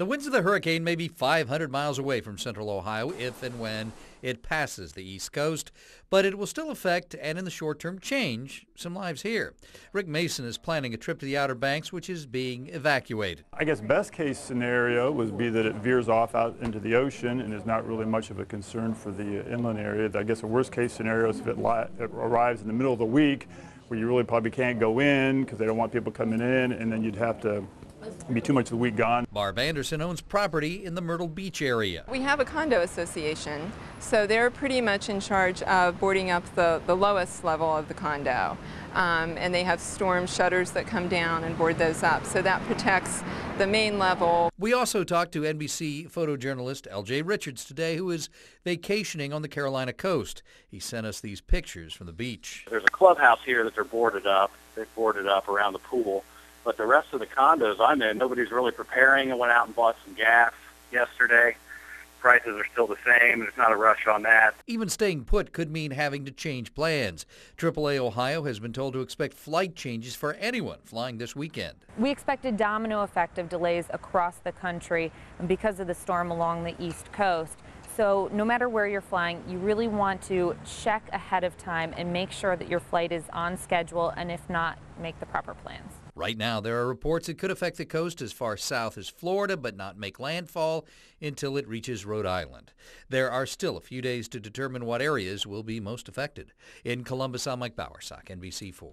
The winds of the hurricane may be 500 miles away from central Ohio if and when it passes the East Coast, but it will still affect and in the short term change some lives here. Rick Mason is planning a trip to the Outer Banks, which is being evacuated. I guess best case scenario would be that it veers off out into the ocean and is not really much of a concern for the inland area. I guess the worst case scenario is if it arrives in the middle of the week where you really probably can't go in because they don't want people coming in, and then you'd have to be too much of the week gone. Barb Anderson owns property in the Myrtle Beach area. We have a condo association, so they're pretty much in charge of boarding up the lowest level of the condo. And they have storm shutters that come down and board those up, so that protects the main level. We also talked to NBC photojournalist L.J. Richards today, who is vacationing on the Carolina coast. He sent us these pictures from the beach. There's a clubhouse here that they're boarded up. They've boarded up around the pool. But the rest of the condos I'm in, nobody's really preparing. I went out and bought some gas yesterday. Prices are still the same. There's not a rush on that. Even staying put could mean having to change plans. AAA Ohio has been told to expect flight changes for anyone flying this weekend. We expect a domino effect of delays across the country because of the storm along the East Coast. So no matter where you're flying, you really want to check ahead of time and make sure that your flight is on schedule, and if not, make the proper plans. Right now, there are reports it could affect the coast as far south as Florida, but not make landfall until it reaches Rhode Island. There are still a few days to determine what areas will be most affected. In Columbus, I'm Mike Bowersock, NBC4.